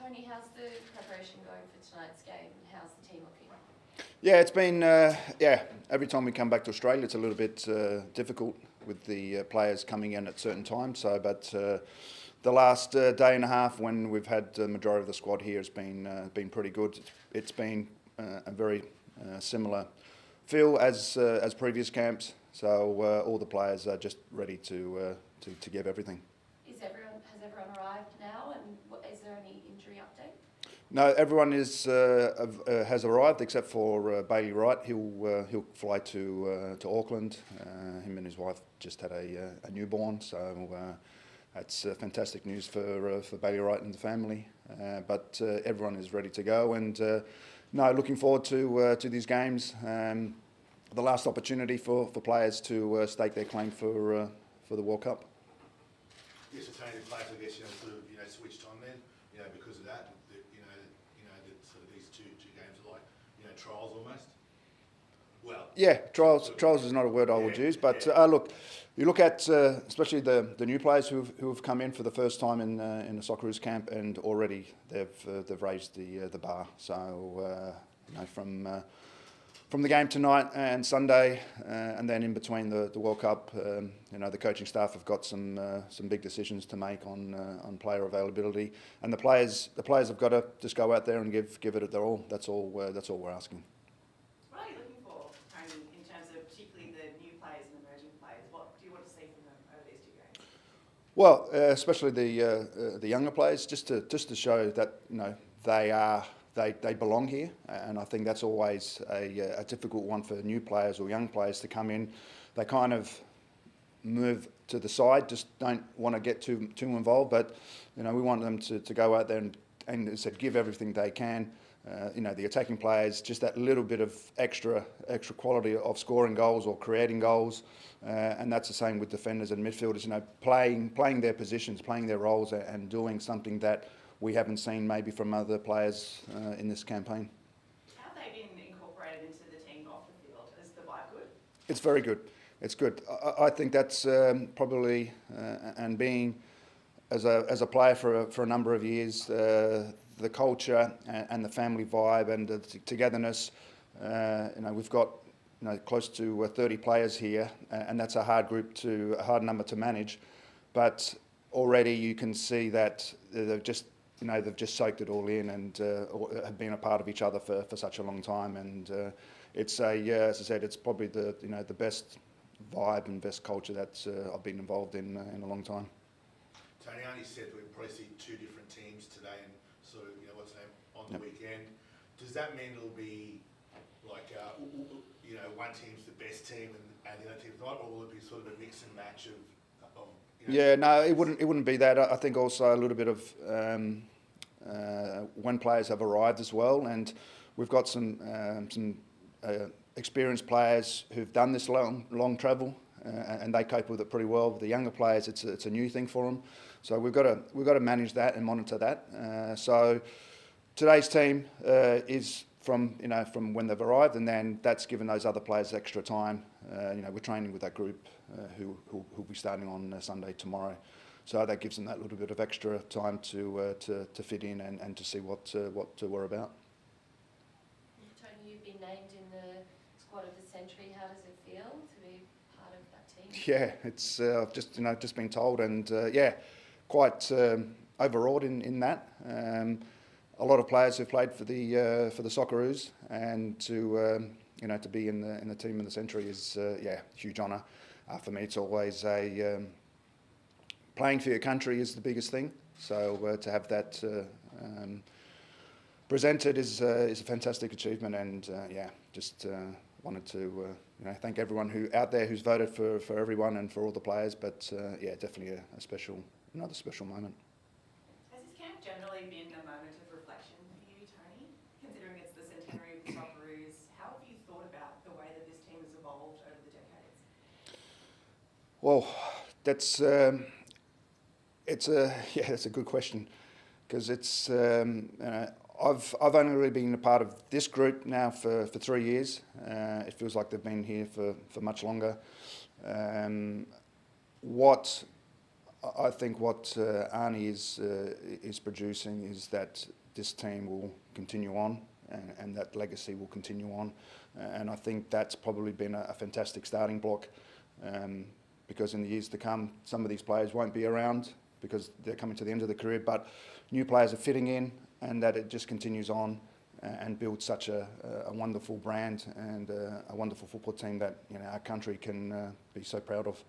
Tony, how's the preparation going for tonight's game? How's the team looking? Yeah, it's been, every time we come back to Australia, it's a little bit difficult with the players coming in at certain times. But the last day and a half when we've had the majority of the squad here has been pretty good. It's been a very similar feel as previous camps. So all the players are just ready to give everything. Has everyone arrived now, and is there any injury update? No, everyone has arrived except for Bailey Wright. He'll fly to Auckland. Him and his wife just had a newborn, so that's fantastic news for Bailey Wright and the family. But everyone is ready to go, and looking forward to these games. The last opportunity for players to stake their claim for the World Cup. Yes, so Tony, the players, I guess, switched on then, because of that. That sort of these two games are like, trials almost. Well. Yeah, trials is not a word I would use, but look, you look at especially the new players who have come in for the first time in the Socceroos camp, and already they've raised the bar. So from the game tonight and Sunday, and then in between the World Cup, the coaching staff have got some big decisions to make on player availability, and the players have got to just go out there and give it their all. That's all we're asking. What are you looking for, Tony, in terms of particularly the new players and emerging players? What do you want to see from them over these two games? Well, especially the younger players, just to show that they belong here, and I think that's always a difficult one for new players or young players to come in. They kind of move to the side, just don't want to get too involved. But we want them to go out there and as I said, give everything they can. The attacking players, just that little bit of extra quality of scoring goals or creating goals, and that's the same with defenders and midfielders. Playing their positions, playing their roles, and doing something that we haven't seen maybe from other players in this campaign. How have they been incorporated into the team off the field? Is the vibe good? It's very good. It's good. I think that's probably, and being as a player for a number of years, the culture and the family vibe and the togetherness. We've got close to 30 players here, and that's a hard number to manage. But already you can see that they've just soaked it all in and have been a part of each other for such a long time. And it's as I said, it's probably the best vibe and best culture that I've been involved in a long time. Tony, Arnie said we'll probably see two different teams today and sort of, on the weekend. Does that mean it'll be like, one team's the best team and the other team's not, or will it be sort of a mix and match of Yeah, no, it wouldn't be that. I think also a little bit of when players have arrived as well, and we've got some experienced players who've done this long travel, and they cope with it pretty well. The younger players, it's a new thing for them, so we've got to manage that and monitor that. So today's team is from when they've arrived, and then that's given those other players extra time. We're training with that group who'll be starting on Sunday tomorrow, so that gives them that little bit of extra time to fit in and to see what we're about. Tony, you've been named in the squad of the century. How does it feel to be part of that team? Yeah, it's I've just been told, and quite overawed in that. A lot of players who've played for the Socceroos, and to be in the team of the century is huge honour. For me, it's always playing for your country is the biggest thing. So to have that presented is a fantastic achievement, and just wanted to thank everyone out there who's voted for everyone and for all the players. But definitely another special moment. Has this camp generally been a moment of reflection for you, Tony? Considering it's the centenary of the Socceroos, how have you thought about the way that this team has evolved over the decades? Well, that's that's a good question, because it's I've only really been a part of this group now for 3 years. It feels like they've been here for much longer. What I think what Arnie is producing is that this team will continue on, and that legacy will continue on. And I think that's probably been a fantastic starting block, because in the years to come, some of these players won't be around because they're coming to the end of their career, but new players are fitting in, and that it just continues on and builds such a wonderful brand and a wonderful football team that, you know, our country can be so proud of.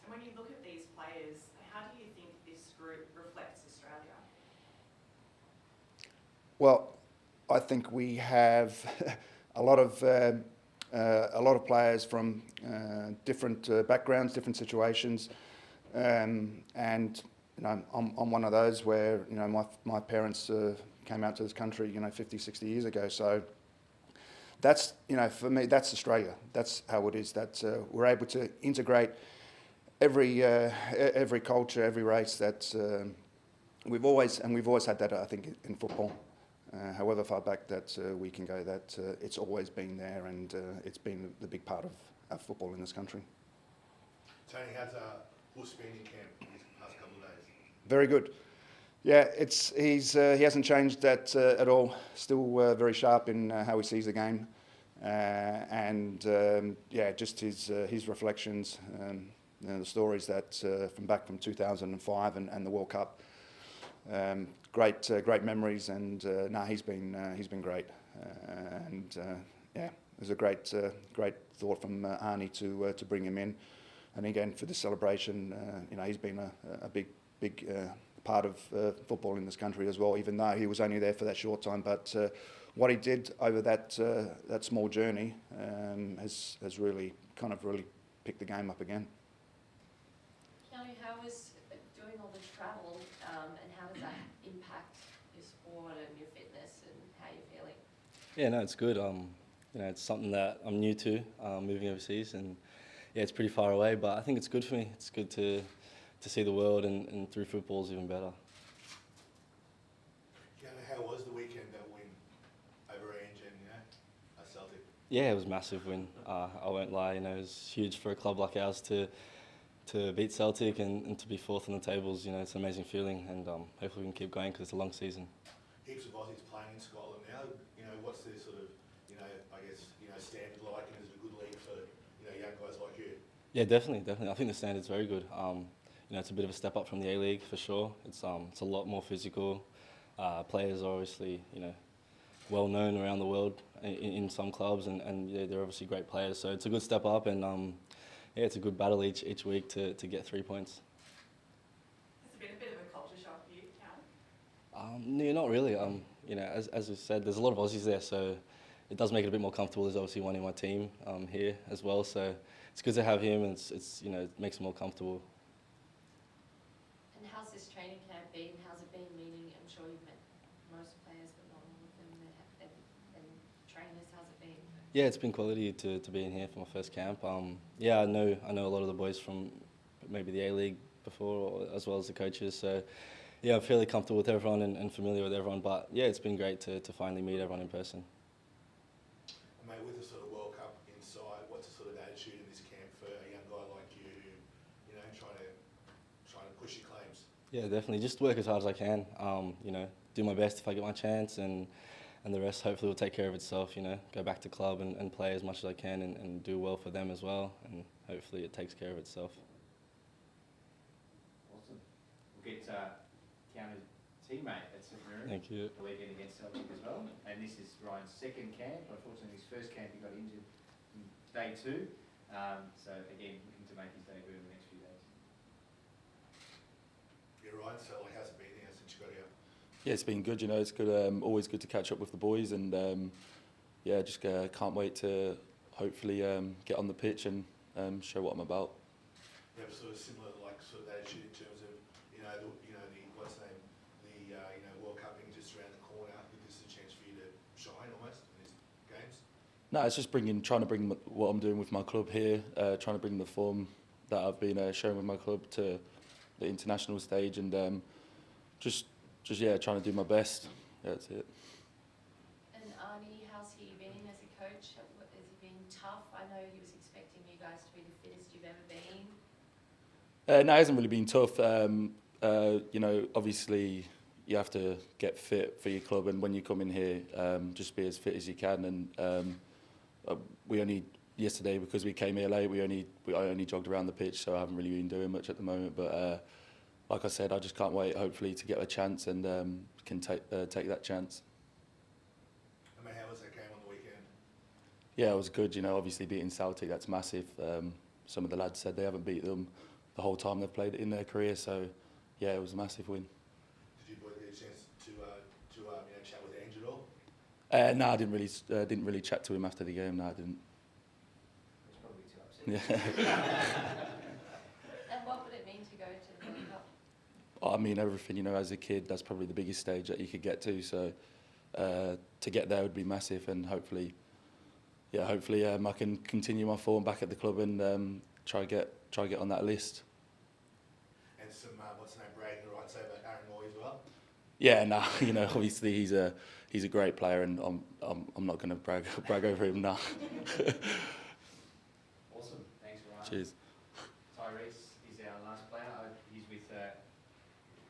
And when you look at these players, how do you think this group reflects Australia? Well, I think we have a lot of players from different backgrounds, different situations, and you know, I'm one of those where, you know, my parents came out to this country, you know, 50, 60 years ago. So that's, you know, for me, that's Australia. That's how it is. That we're able to integrate every culture, every race. That we've always had that, I think, in football. However far back that we can go, that it's always been there, and it's been the big part of our football in this country. Tony, how's Horse been in camp these past couple of days? Very good. Yeah, he hasn't changed that at all. Still very sharp in how he sees the game, and yeah, just his reflections, you know, the stories that from 2005 and the World Cup. Great memories, and he's been great, and yeah, it was a great thought from Arnie to bring him in, and again for this celebration. You know, he's been a big part of football in this country as well, even though he was only there for that short time. But what he did over that small journey has really picked the game up again. Keanu, how was doing all this travel, and how does that impact your sport and your fitness and how you're feeling? Yeah, no, it's good. You know, it's something that I'm new to, moving overseas, and yeah, it's pretty far away, but I think it's good for me. It's good to see the world, and through football is even better. How was the weekend, that win over Ange and, you know, Celtic? Yeah, it was a massive win. I won't lie, you know, it was huge for a club like ours to beat Celtic and to be fourth on the tables. You know, it's an amazing feeling, and hopefully we can keep going because it's a long season. Heaps of Aussies playing in Scotland now. You know, what's the sort of, you know, I guess, you know, standard like, and is it a good league for, you know, young guys like you? Yeah, definitely. I think the standard's very good. You know, it's a bit of a step up from the A-League for sure. It's a lot more physical. Players are obviously, you know, well known around the world in some clubs, and yeah, they're obviously great players. So it's a good step up, and yeah, it's a good battle each week to get 3 points. Has it been a bit of a culture shock for you, Keanu? No, not really. You know, as I said, there's a lot of Aussies there, so it does make it a bit more comfortable. There's obviously one in my team here as well, so it's good to have him, and it's you know, it makes it more comfortable. And how's this training camp been? How's it been meeting? I'm sure you've met most players, but not all of them, and trainers. How's it been? Yeah, it's been quality to be in here for my first camp. Yeah, I know a lot of the boys from maybe the A-League before, as well as the coaches. So yeah, I'm fairly comfortable with everyone and familiar with everyone. But yeah, it's been great to finally meet everyone in person. Mate, with the sort of World Cup in sight, what's the sort of attitude in this camp for a young guy like you, you know, trying to push your claims? Yeah, definitely. Just work as hard as I can. You know, do my best if I get my chance, and the rest hopefully will take care of itself. You know, go back to club and play as much as I can, and do well for them as well, and hopefully it takes care of itself. Awesome. We'll get Keanu's teammate at St Mirren Thank you. the weekend against Celtic as well. And this is Ryan's second camp. Unfortunately, his first camp he got injured in day 2. So again, looking to make his debut in the next few days. Yeah, Ryan, so like, how's it been here since you got here? Yeah, it's been good. You know, it's good. Always good to catch up with the boys, and yeah, just can't wait to hopefully get on the pitch and show what I'm about. You have a sort of similar sort of attitude in terms of, you know, the what's the name, the you know, World Cup being just around the corner. This is a chance for you to shine almost in these games. No, it's just trying to bring what I'm doing with my club here, trying to bring the form that I've been showing with my club to the international stage, and just yeah, trying to do my best. Yeah, that's it. And Arnie, how's he been as a coach? Has he been tough? I know he was expecting you guys to be the fittest you've ever been. No, it hasn't really been tough. You know, obviously you have to get fit for your club, and when you come in here, just be as fit as you can. And we only yesterday, because we came here late, I only jogged around the pitch, so I haven't really been doing much at the moment. But like I said, I just can't wait, hopefully, to get a chance and can take that chance. I mean, how was that game on the weekend? Yeah, it was good. You know, obviously beating Celtic, that's massive. Some of the lads said they haven't beat them the whole time they've played in their career, so yeah, it was a massive win. Did you boys get a chance to you know, chat with Ange at all? No, I didn't really chat to him after the game. No, I didn't. He's probably too upset. Yeah. And what would it mean to go to the World Cup? I mean, everything, you know, as a kid, that's probably the biggest stage that you could get to. So to get there would be massive, and hopefully I can continue my form back at the club and try get on that list. And some, what's the name, bragging rights over Aaron Moy as well? Yeah, no, you know, obviously he's a great player, and I'm not going to brag over him now. Awesome. Thanks, Ryan. Cheers. Tyrese is our last player. He's with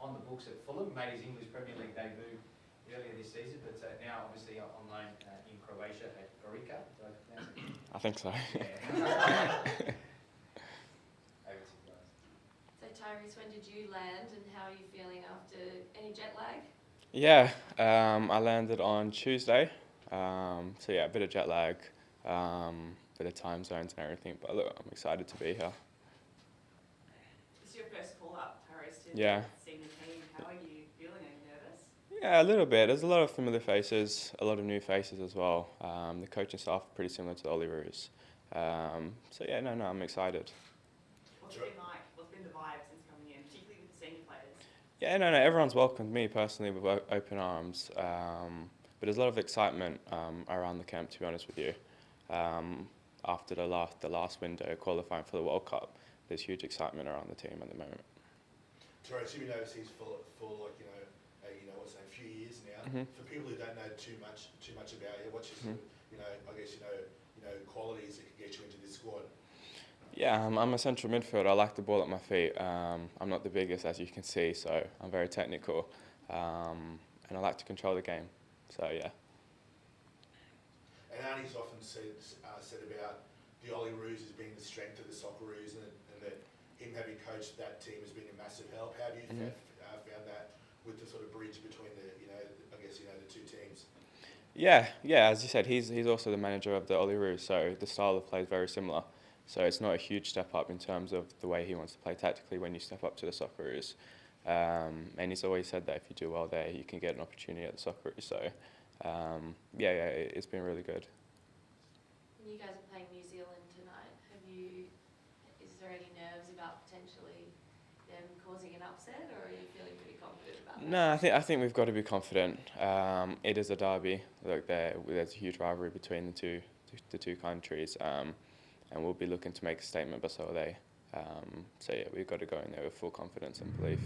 on the books at Fulham. Made his English Premier League debut earlier this season, but now obviously on loan in Croatia at Gorica. Did I pronounce it? I think so. Yeah. Over to you guys. So Tyrese, when did you land and how are you feeling after any jet lag? Yeah, I landed on Tuesday. So yeah, a bit of jet lag, bit of time zones and everything. But look, I'm excited to be here. This is your first call up, Tyrese, to Yeah. senior team. How are you feeling? Are you nervous? Yeah, a little bit. There's a lot of familiar faces, a lot of new faces as well. The coaching staff are pretty similar to the Socceroos. So yeah, no, I'm excited. What's it been like? What's been the vibe since coming in, particularly with the senior players? Yeah, no, everyone's welcomed me personally with open arms. But there's a lot of excitement around the camp, to be honest with you. After the last window qualifying for the World Cup, there's huge excitement around the team at the moment. Tyrese, you've been overseas for like, what's the name, a few years now. For people who don't know too much about you, what's your sort of, I guess, qualities that can get you into this squad? Yeah, I'm a central midfielder. I like the ball at my feet. I'm not the biggest, as you can see, so I'm very technical. And I like to control the game. So yeah. And Arnie's often said about the Socceroos as being the strength of the Socceroos, and that him having coached that team has been a massive help. How have you found that with the sort of bridge between the two teams? Yeah. As you said, he's also the manager of the Socceroos, so the style of play is very similar. So it's not a huge step up in terms of the way he wants to play tactically when you step up to the Socceroos. And he's always said that if you do well there, you can get an opportunity at the Socceroos. So it's been really good. When you guys are playing New Zealand tonight, is there any nerves about potentially them causing an upset, or are you feeling pretty confident about that? No, I think we've got to be confident. It is a derby. Look, there's a huge rivalry between the two countries, and we'll be looking to make a statement, but so are they. So yeah, we've got to go in there with full confidence and belief.